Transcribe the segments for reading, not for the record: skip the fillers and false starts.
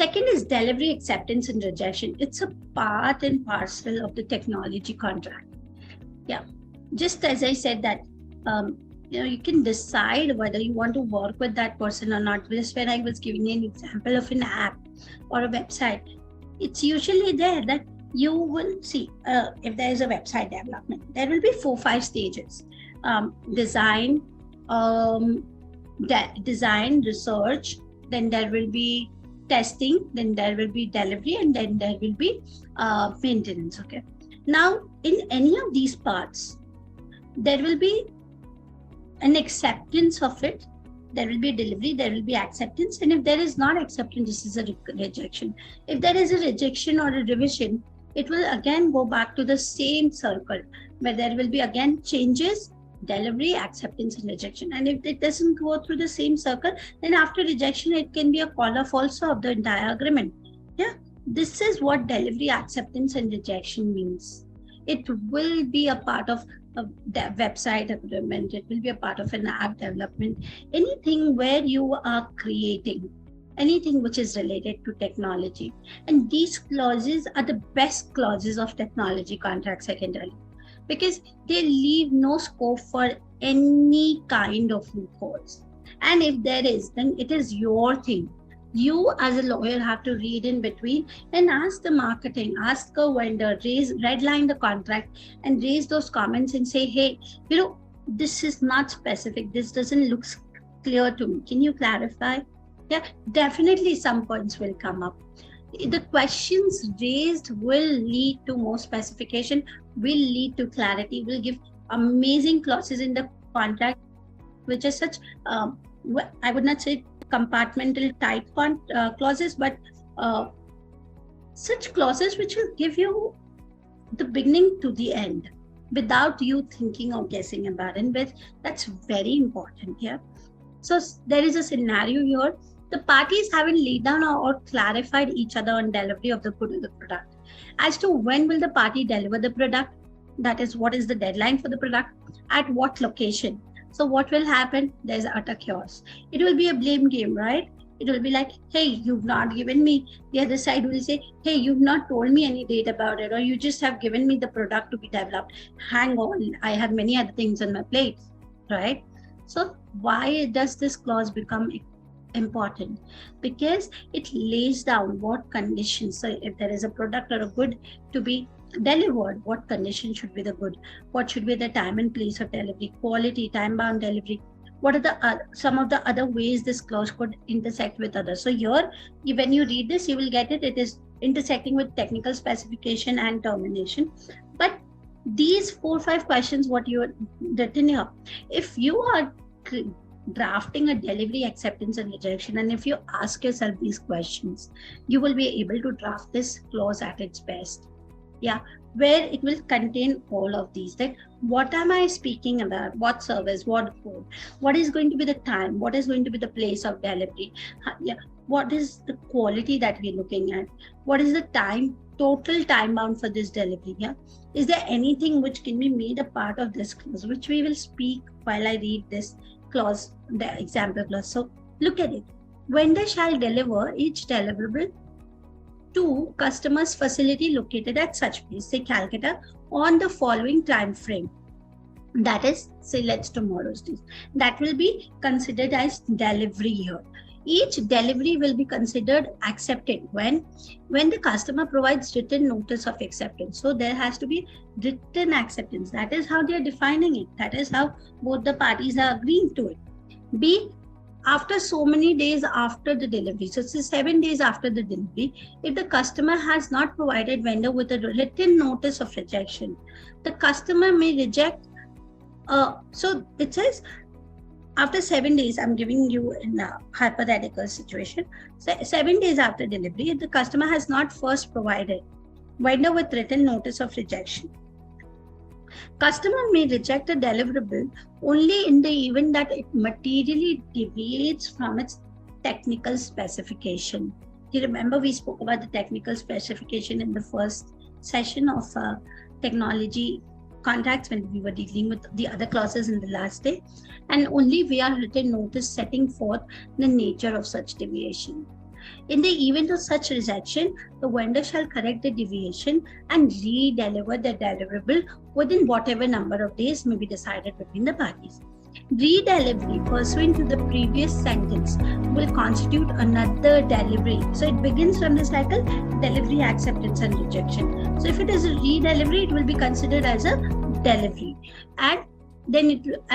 Second is delivery acceptance and rejection. It's a part and parcel of the technology contract. Yeah, just as I said that, you can decide whether you want to work with that person or not. Just when I was giving an example of an app or a website, it's usually there that you will see, if there is a website development, there will be 4-5 stages. Design, design, research, then there will be testing, then there will be delivery, and then there will be maintenance. Okay. Now, in any of these parts, there will be an acceptance of it. There will be delivery, there will be acceptance, and if there is not acceptance, this is a rejection. If there is a rejection or a revision, it will again go back to the same circle where there will be again changes, delivery, acceptance, and rejection. And if it doesn't go through the same circle, then after rejection, it can be a call-off also of the entire agreement. Yeah, this is what delivery, acceptance, and rejection means. It will be a part of a website agreement. It will be a part of an app development. Anything where you are creating, anything which is related to technology. And these clauses are the best clauses of technology contracts, I can tell you, because they leave no scope for any kind of loopholes. And if there is, then it is your thing. You as a lawyer have to read in between and ask the marketing, ask a vendor, redline the contract and raise those comments and say, hey, this is not specific. This doesn't look clear to me. Can you clarify? Yeah, definitely some points will come up. The questions raised will lead to more specification, will lead to clarity, will give amazing clauses in the contract, which is such, I would not say compartmental type clauses, but such clauses which will give you the beginning to the end without you thinking or guessing about it. But that's very important here. So there is a scenario here. The parties haven't laid down or clarified each other on delivery of the good of the product. As to when will the party deliver the product, that is, what is the deadline for the product, at what location. So what will happen? There's utter chaos. It will be a blame game, right? It will be like, hey, you've not given me. The other side will say, hey, you've not told me any date about it, or you just have given me the product to be developed. Hang on, I have many other things on my plate, right? So why does this clause become important? Because it lays down what conditions. So if there is a product or a good to be delivered, what condition should be the good, what should be the time and place of delivery, quality, time-bound delivery, what are the some of the other ways this clause could intersect with others. So here, when you read this, you will get it. It is intersecting with technical specification and termination. But these 4 or 5 questions, what you are written here, if you are drafting a delivery, acceptance, and rejection, and if you ask yourself these questions, you will be able to draft this clause at its best. Yeah, where it will contain all of these. That what am I speaking about? What service? What code? What is going to be the time? What is going to be the place of delivery? Yeah, what is the quality that we're looking at? What is the time, total time bound for this delivery? Yeah, is there anything which can be made a part of this clause, which we will speak while I read this clause, the example clause. So look at it. Vendor shall deliver each deliverable to customer's facility located at such place, say Calcutta, on the following time frame. That is, say let's tomorrow's date. That will be considered as delivery here. Each delivery will be considered accepted when the customer provides written notice of acceptance. So there has to be written acceptance. That is how they are defining it. That is how both the parties are agreeing to it. B, after so many days after the delivery, so it's 7 days after the delivery, if the customer has not provided vendor with a written notice of rejection, the customer may reject. So it says after 7 days, I'm giving you in a hypothetical situation. So 7 days after delivery, if the customer has not first provided vendor with written notice of rejection, customer may reject a deliverable only in the event that it materially deviates from its technical specification. You remember we spoke about the technical specification in the first session of technology contracts when we were dealing with the other clauses in the last day, and only via written notice setting forth the nature of such deviation. In the event of such rejection, the vendor shall correct the deviation and re-deliver the deliverable within whatever number of days may be decided between the parties. Redelivery pursuant to the previous sentence will constitute another delivery. So it begins from the cycle delivery, acceptance, and rejection. So if it is a redelivery, it will be considered as a delivery, and then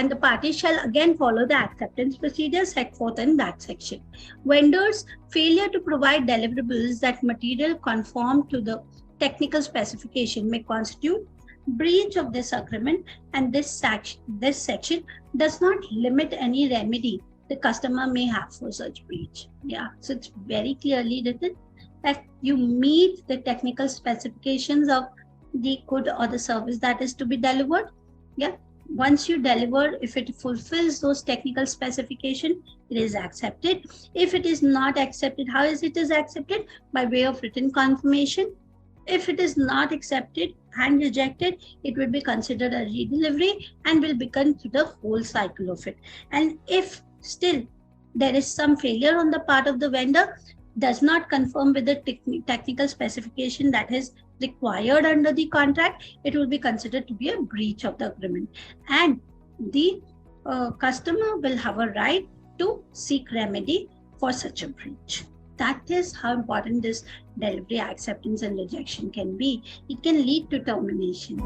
the parties shall again follow the acceptance procedure set forth in that section. Vendors' failure to provide deliverables that material conform to the technical specification may constitute breach of this agreement, and this section does not limit any remedy the customer may have for such breach. Yeah, so it's very clearly written that you meet the technical specifications of the good or the service that is to be delivered. Yeah, once you deliver, if it fulfills those technical specifications, it is accepted. If it is not accepted, how is it is accepted? By way of written confirmation. If it is not accepted and rejected, it will be considered a redelivery and will begin to the whole cycle of it. And if still there is some failure on the part of the vendor, does not conform with the technical specification that is required under the contract, it will be considered to be a breach of the agreement. And the customer will have a right to seek remedy for such a breach. That is how important this delivery, acceptance, and rejection can be. It can lead to termination.